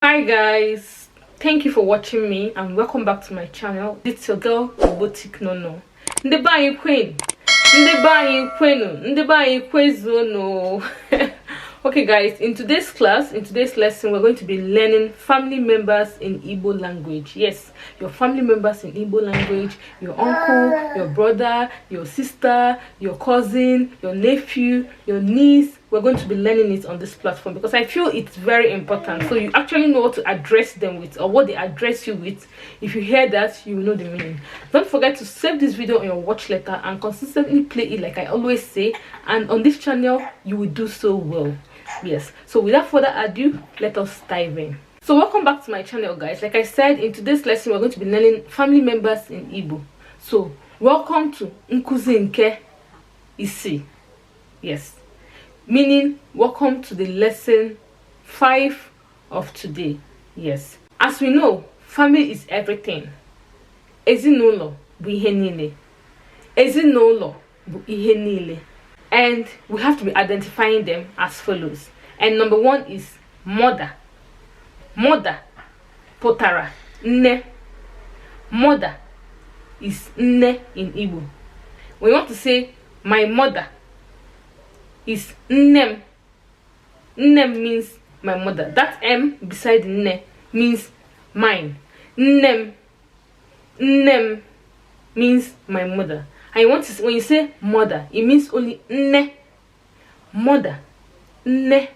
Hi guys, thank you for watching me and welcome back to my channel. It's your girl Boutique Nono. Ndebayi Queen. Ndebayi Queen. Ndebayi Kwezono. Okay guys, in today's lesson, we're going to be learning family members in Igbo language. Yes, your family members in Igbo language, your uncle, your brother, your sister, your cousin, your nephew, your niece. We're going to be learning it on this platform because I feel it's very important, so you actually know what to address them with or what they address you with. If you hear that, you will know the meaning. Don't forget to save this video on your watch letter and consistently play it like I always say, and on this channel you will do so well. Yes, so without further ado, let us dive in. So welcome back to my channel guys. Like I said, in today's lesson we're going to be learning family members in Igbo. So welcome to Nkuzi Nke Isi. Yes, meaning welcome to the lesson 5 of today. Yes, as we know, family is everything. Ezinụlọ bụ ihe niile. Ezinụlọ bụ ihe niile. And we have to be identifying them as follows. And number 1 is mother. Mother potara nne. Mother is nne in Igbo. When you want to say my mother is nnem. Nnem means my mother. That M beside nne means mine. Nnem. Nnem means my mother. And you want to, when you say mother, it means only nne. Mother. Nne.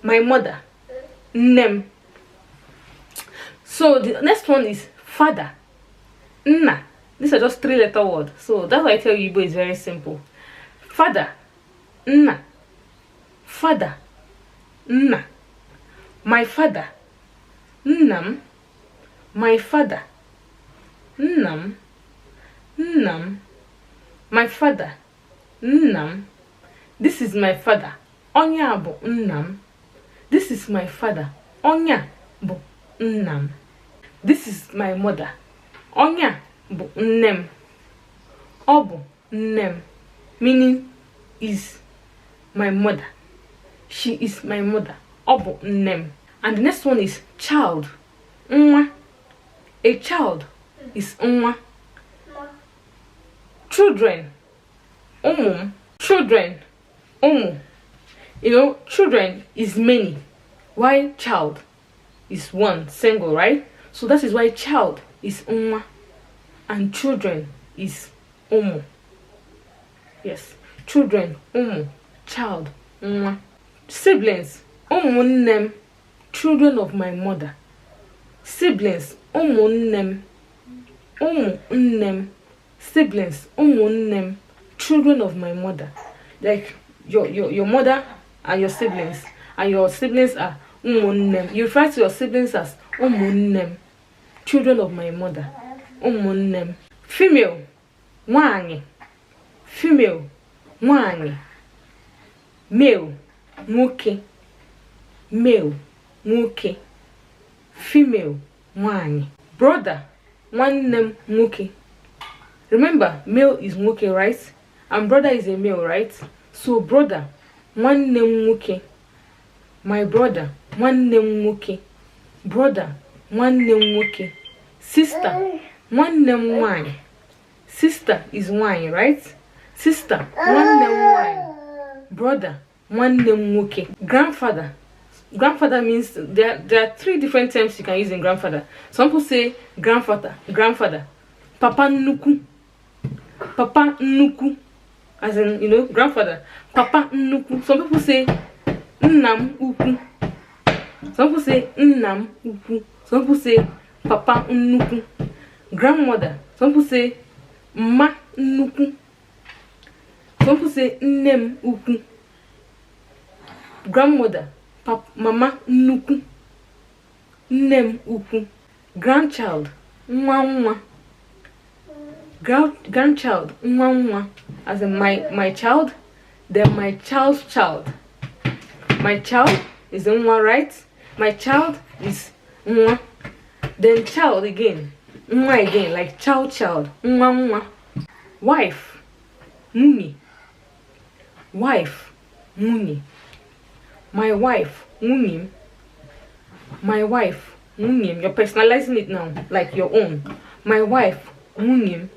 My mother. Nnem. So the next one is father. Nna. These are just 3-letter words. So that's why I tell you Igbo is very simple. Father. Nna. Father. Nna. My father. Nnam. My father. Nnam. Nnam. My father. Nnam. This is my father. Onya bụ nnam. This is my father. Onya bụ nnam. This is my mother. Onya bụ nnem. Ọ bụ nnem, meaning is my mother. She is my mother. Ọ bụ nnem. And the next one is child. Nwa. A child is nwa. Children. Children. You know, children is many, while child is one, single, right? So that is why child is nwa and children is umu. Yes, children, child, nwa. Siblings, umunnem, children of my mother. Siblings, umunnem, umunnem. Siblings, umunnem, children of my mother. Like your mother and your siblings are umunnem. You refer to your siblings as umunnem, children of my mother. Umunnem. Female, nwanyi. Female, nwanyi. Male, nwoke. Male, nwoke. Female, nwanyi. Brother, nwannem nwoke. Remember, male is nwoke, right? And brother is a male, right? So brother, nwannem nwoke. My brother, nwannem nwoke. Brother, nwannem nwoke. Sister, nwannem nwanyi. Sister is nwanyi, right? Sister, nwannem nwanyi. Brother, nwannem nwoke. Grandfather. Grandfather means there are 3 different terms you can use in grandfather. Some people say grandfather. Papa nnukwu. Papa nnukwu, as in, you know, grandfather. Papa nnukwu. Some people say nnam ukwu. Some people say nnam ukwu. Some people say papa nnukwu. Grandmother. Some people say mma nnukwu. Some people say nnem ukwu. Grandmother. Mama nnukwu. Nnem ukwu. Grandchild. Nwa nwa. Grandchild, nwa nwa, as in my child, then my child's child. My child is nwa, right? My child is nwa. Then child again, nwa again, like child, nwa nwa. Wife, muni. Wife, muni. My wife, muni. My wife, nwunye. You're personalizing it now, like your own. My wife, nwunye.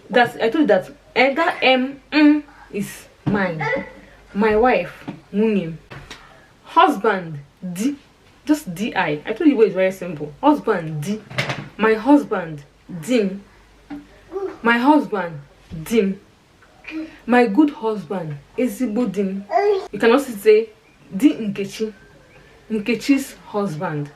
That's, I told you that that is mine. My wife, nwunye. Husband, di. Just di. I told you it's very simple. Husband, di. My husband, dim. My husband, dim. My good husband, ezigbo dim. You can also say di Nkechi, Nkechi's husband.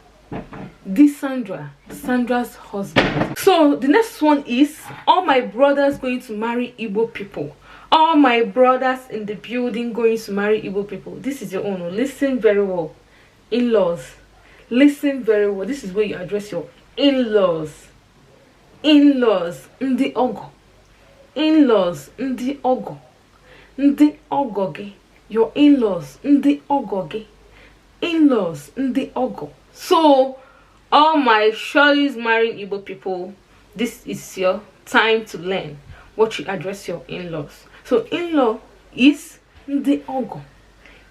Di Sandra, Sandra's husband. So the next one is all my brothers going to marry Igbo people. All my brothers in the building going to marry Igbo people. This is your own. Listen very well. In-laws. Listen very well. This is where you address your in-laws. In-laws. Ndi ogo. In-laws. Ndi ogo. Ndi ogoge. Your in-laws. Ndi ogoge. In-laws. Ndi ogo. So, all my shorties marrying Igbo people, this is your time to learn what you address your in-laws. So, in-law is Ndi ogo.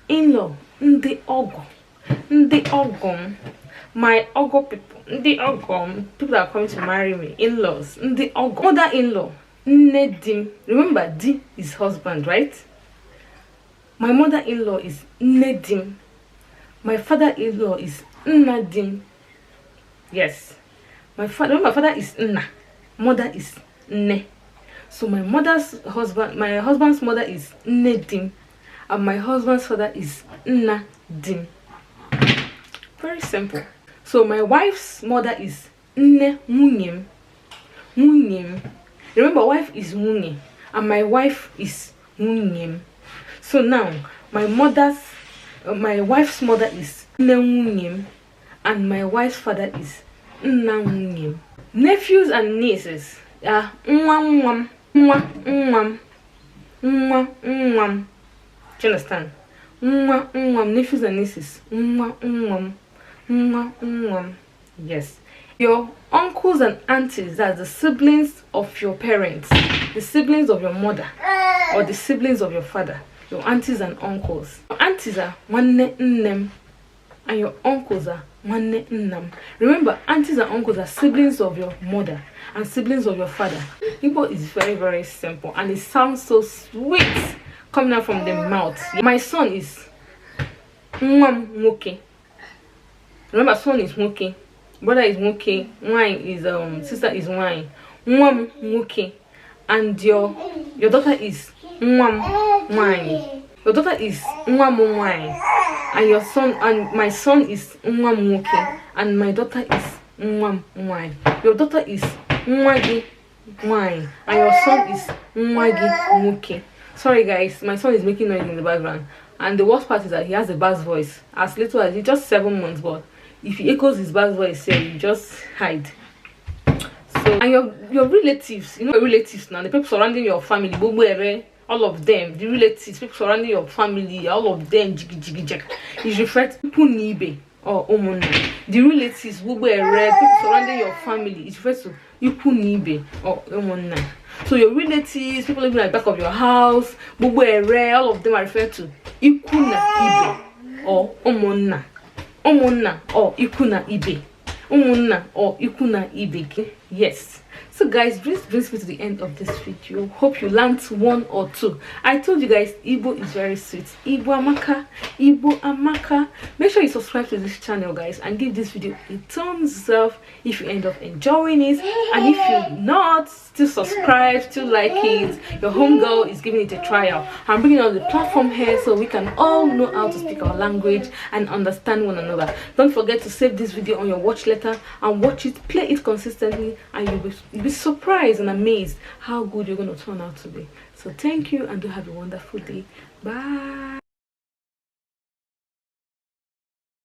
In-law. Ndi ogo. Ndi ogom. My ogo people. Ndi ogom. People that are coming to marry me. In-laws. Ndi ogom. Mother-in-law. Nnedim. Remember, di is husband, right? My mother-in-law is Nnedim. My father-in-law is Nnadim. Yes. My father is Nna. Mother is Nne. So my husband's mother is Nnedim. And my husband's father is Nnadim. Very simple. So my wife's mother is Nne Munyem. Munyem. Remember, wife is Munye. And my wife is Munyem. So now, my wife's mother is Nne and my wife's father is Nna. Nephews and nieces are Nwam. Do you understand? Nephews and nieces. Yes. Your uncles and aunties, that's the siblings of your parents, the siblings of your mother, or the siblings of your father. Your aunties and uncles. Your aunties are Wanne Nnem, and your uncles are Wanne Nnam. Remember, aunties and uncles are siblings of your mother and siblings of your father. Igbo is very, very simple, and it sounds so sweet coming out from the mouth. My son is Nwam Nwoke. Remember, son is Nwoke, brother is Nwoke, wine is sister is wine. Nwam Nwoke, and your daughter is Nwam Wine. Your daughter is Nwam Wine, and your son and my son is Nwam Nwoke, and my daughter is Nwam Wine. Your daughter is Nwagi Wine, and your son is Nwagi Nwoke. Sorry guys, my son is making noise in the background, and the worst part is that he has a bass voice. As little as he's just 7 months, but if he echoes his bass voice, you just hide. So, and your relatives, you know your relatives now, the people surrounding your family, all of them, the relatives, people surrounding your family, all of them, is referred to Punibe or Omona. The relatives, people surrounding your family, is referred to Ipunibe or Omona. So your relatives, people living at the back of your house, all of them are referred to Ikuna Ibe or Omona. Omona or Ikuna Ibe. Omona or Ikuna Ibe. Yes. So guys, this brings me to the end of this video. Hope you learned one or two. I told you guys, Igbo is very sweet. Igbo amaka, Igbo amaka. Make sure you subscribe to this channel, guys, and give this video a thumbs up if you end up enjoying it. And if you're not, still subscribe, still like it. Your homegirl is giving it a trial. I'm bringing on the platform here so we can all know how to speak our language and understand one another. Don't forget to save this video on your watch letter and watch it, play it consistently, and you'll be surprised and amazed how good you're going to turn out to be. So thank you, and do have a wonderful day. Bye.